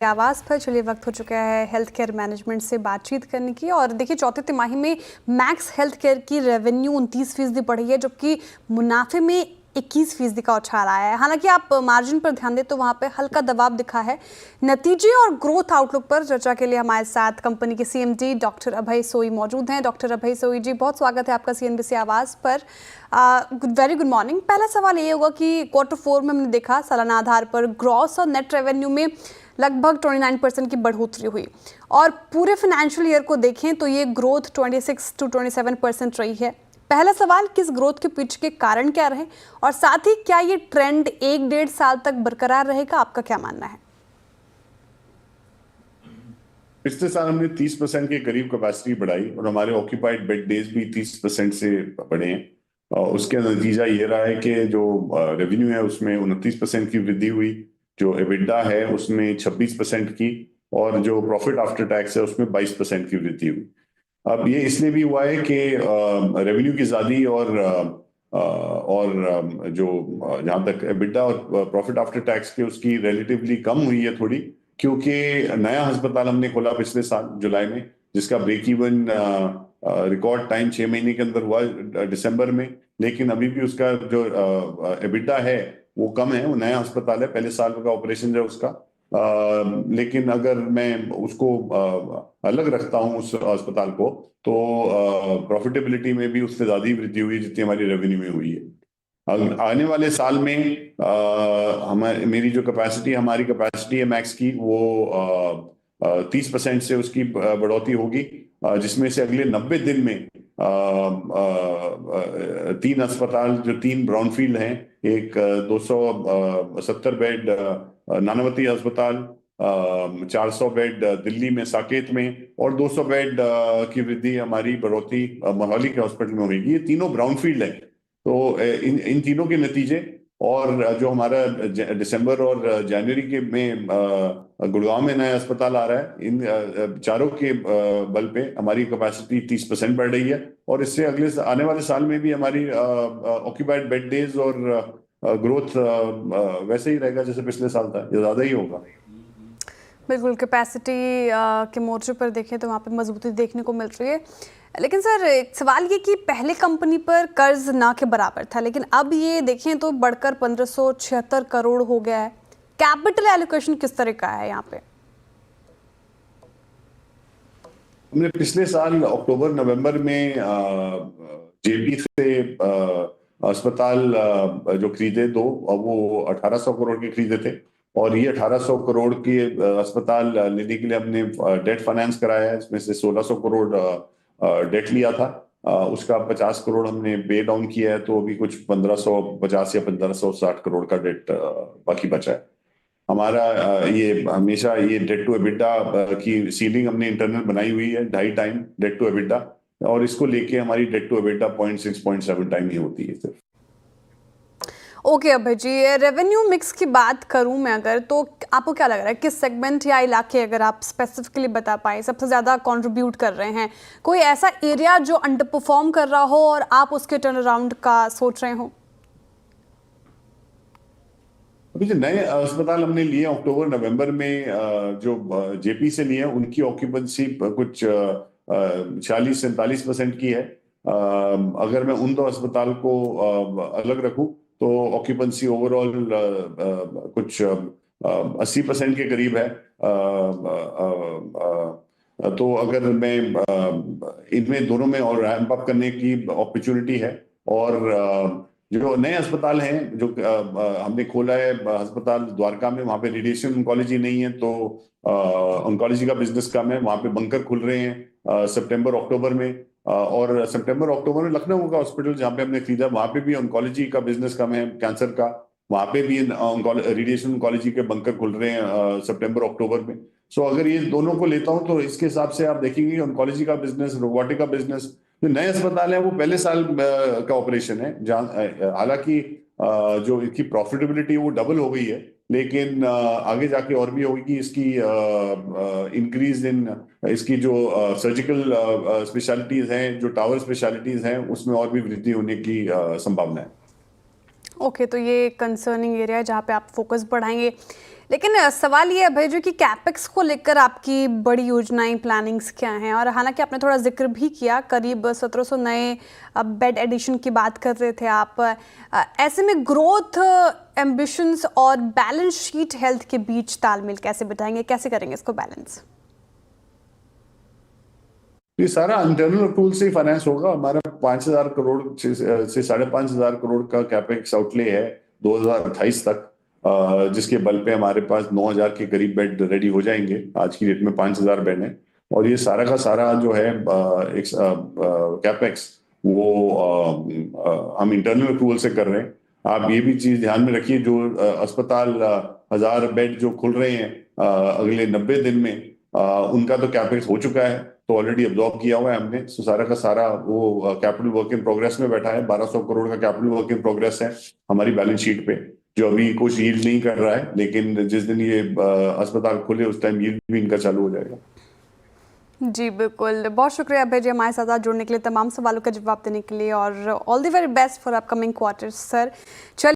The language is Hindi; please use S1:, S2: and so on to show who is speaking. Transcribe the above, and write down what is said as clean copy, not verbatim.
S1: आवाज़ पर चलिए वक्त हो चुका है हेल्थ केयर मैनेजमेंट से बातचीत करने की। और देखिए चौथे तिमाही में मैक्स हेल्थ केयर की रेवेन्यू 29% बढ़ी है, जबकि मुनाफे में 21% का उछाल आया है। हालांकि आप मार्जिन पर ध्यान दें तो वहां पे हल्का दबाव दिखा है। नतीजे और ग्रोथ आउटलुक पर चर्चा के लिए हमारे साथ कंपनी के सीएमडी डॉक्टर अभय सोई मौजूद हैं। डॉक्टर अभय सोई जी, बहुत स्वागत है आपका सीएनबीसी आवाज़ पर। Very good morning. पहला सवाल ये होगा कि Q4 में हमने देखा सालाना आधार पर ग्रॉस और नेट रेवेन्यू में लगभग 29% की बढ़ोतरी हुई, और पूरे फाइनेंशियल ईयर को देखें तो ये ग्रोथ 26 to 27% रही है। पहला सवाल, किस ग्रोथ के पीछे के कारण क्या रहे, और साथ ही क्या ये ट्रेंड 1-1.5 साल तक बरकरार रहेगा? आपका क्या मानना है?
S2: पिछले साल हमने 30% के करीब कैपेसिटी बढ़ाई और हमारे ऑक्यूपाइड बेड डेज भी 30% से बढ़े हैं। और उसके नतीजा ये रहा है कि जो रेवेन्यू है उसमें 29% की वृद्धि हुई, जो एबिडा है उसमें 26% की, और जो प्रॉफिट आफ्टर टैक्स है उसमें 22% की वृद्धि हुई। अब ये इसलिए भी हुआ है कि रेवेन्यू की ज़्यादा और जो जहाँ तक एबिडा और प्रॉफिट आफ्टर टैक्स के उसकी रिलेटिवली कम हुई है थोड़ी, क्योंकि नया अस्पताल हमने खोला पिछले साल जुलाई में, जिसका ब्रेक इवन रिकॉर्ड टाइम 6 महीने के अंदर हुआ दिसंबर में। लेकिन अभी भी उसका जो एबिडा है वो कम है, वो नया अस्पताल है, पहले साल का ऑपरेशन है उसका। लेकिन अगर मैं उसको अलग रखता हूँ उस अस्पताल को, तो प्रॉफिटेबिलिटी में भी उससे ज्यादा वृद्धि हुई जितनी हमारी रेवेन्यू में हुई है। आने वाले साल में हमारी मेरी जो कैपेसिटी हमारी कैपेसिटी है मैक्स की, वो 30% से उसकी बढ़ोतरी होगी, जिसमें से अगले 90 दिन में 3 अस्पताल, जो 3 ब्राउनफील्ड हैं, एक 270 बेड नानावती अस्पताल, 400 बेड दिल्ली में साकेत में, और 200 बेड की वृद्धि हमारी बढ़ोतरी मोहाली के हॉस्पिटल में होगी। ये तीनों ब्राउनफील्ड है। तो इन तीनों के नतीजे, और जो हमारा दिसंबर और जनवरी के में गुड़गांव में नया अस्पताल आ रहा है, इन चारों के बल पे हमारी कैपेसिटी 30% बढ़ रही है। और इससे अगले आने वाले साल में भी हमारी ऑक्यूपाइड बेड डेज और ग्रोथ वैसे ही रहेगा जैसे पिछले साल था, या ज्यादा ही होगा।
S1: बिल्कुल, कैपेसिटी के मोर्चे पर देखें तो वहाँ पे मजबूती देखने को मिल रही है। लेकिन सर, एक सवाल ये कि पहले कंपनी पर कर्ज ना के बराबर था, लेकिन अब ये देखें तो बढ़कर 1576 करोड़ हो गया है। कैपिटल एलोकेशन किस तरह का है यहाँ पे?
S2: हमने पिछले साल अक्टूबर नवंबर में जेपी से अस्पताल जो खरीदे दो, वो 1800 करोड़ के खरीदे थे। और ये 1800 करोड़ के अस्पताल लेने के लिए हमने डेट फाइनेंस कराया है, इसमें से 1600 करोड़ डेट लिया था। उसका 50 करोड़ हमने पे डाउन किया है, तो अभी कुछ 1550 या 1560 करोड़ का डेट बाकी बचा है हमारा। ये हमेशा ये डेट टू एबिडा की सीलिंग हमने इंटरनल बनाई हुई है, 2.5 टाइम डेट टू एबिडा, और इसको लेके हमारी डेट टू एबिडा 0.6-0.7 टाइम ही होती है सिर्फ।
S1: ओके अभय जी, रेवेन्यू मिक्स की बात करूं मैं अगर, तो आपको क्या लग रहा है किस सेगमेंट या इलाके, अगर आप स्पेसिफिकली बता पाए, सबसे ज़्यादा कंट्रीब्यूट कर रहे हैं? कोई ऐसा एरिया जो अंडर परफॉर्म कर रहा हो और आप उसके टर्न अराउंड का सोच रहे हो?
S2: अभी जो नए अस्पताल हमने लिए अक्टूबर नवंबर में, जो जेपी से लिए, उनकी ऑक्यूपेंसी कुछ 40-47% की है। अगर मैं उन दो अस्पताल को अलग रखूं तो ऑक्यूपेंसी ओवरऑल कुछ 80% के करीब है। तो अगर मैं इनमें दोनों में और रैंप अप करने की अपॉर्चुनिटी है। और जो नए अस्पताल हैं जो हमने खोला है, अस्पताल द्वारका में, वहाँ पे रेडिएशन ऑन्कोलॉजी नहीं है, तो ऑन्कोलॉजी का बिजनेस कम है, वहाँ पे बंकर खुल रहे हैं सितंबर अक्टूबर में। और सितंबर अक्टूबर में लखनऊ का हॉस्पिटल जहाँ पे हमने खरीदा, वहाँ पे भी ऑन्कोलॉजी का बिजनेस कम है, कैंसर का, वहाँ पे भी रेडिएशन ऑन्कोलॉजी के बंकर खुल रहे हैं सितंबर अक्टूबर में। सो अगर ये दोनों को लेता हूँ तो इसके हिसाब से आप देखेंगे ऑन्कोलॉजी का बिजनेस, रोबोटिक का बिजनेस, जो नए अस्पताल है वो पहले साल का ऑपरेशन है, जहाँ हालांकि जो इसकी प्रॉफिटेबिलिटी वो डबल हो गई है, लेकिन आगे जाके और भी होगी इसकी इंक्रीज इन इसकी जो सर्जिकल स्पेशलिटीज हैं, जो टावर स्पेशलिटीज हैं, उसमें और भी वृद्धि होने की संभावना है।
S1: ओके, तो ये कंसर्निंग एरिया है जहाँ पे आप फोकस बढ़ाएंगे। लेकिन सवाल ये है अभय जी कि कैपेक्स को लेकर आपकी बड़ी योजनाएं प्लानिंग्स क्या हैं? और हालांकि आपने थोड़ा जिक्र भी किया, करीब 1700 नए बेड एडिशन की बात कर रहे थे आप। ऐसे में ग्रोथ एम्बिशंस और बैलेंस शीट हेल्थ के बीच तालमेल कैसे बिठाएंगे, कैसे करेंगे इसको बैलेंस?
S2: ये सारा इंटरनल अप्रूवल से ही फाइनेंस होगा। हमारा 5,000 करोड़ से 5,500 करोड़ का कैपेक्स आउटले है 2028 तक, जिसके बल पे हमारे पास 9,000 के करीब बेड रेडी हो जाएंगे। आज की डेट में 5,000 बेड है और ये सारा का सारा जो है एक कैपेक्स वो हम इंटरनल अप्रूवल से कर रहे हैं। आप ये भी चीज ध्यान में रखिए, जो अस्पताल 1,000 बेड जो खुल रहे हैं अगले 90 दिन में, उनका तो कैपेक्स हो चुका है, तो ऑलरेडी अब्जॉर्ब किया हुआ है हमने। सो सारा का सारा वो कैपिटल वर्क इन प्रोग्रेस में बैठा है। 1,200 करोड़ का कैपिटल वर्क इन प्रोग्रेस है हमारी बैलेंस शीट पे, जो अभी कुछ यील्ड नहीं कर रहा है, लेकिन जिस दिन ये अस्पताल खुले उस टाइम यील्ड भी इनका चालू हो जाएगा।
S1: जी बिल्कुल, बहुत शुक्रिया अभय जी हमारे साथ जुड़ने के लिए, तमाम सवालों का जवाब देने के लिए, और all the very best for upcoming quarters sir. चलिए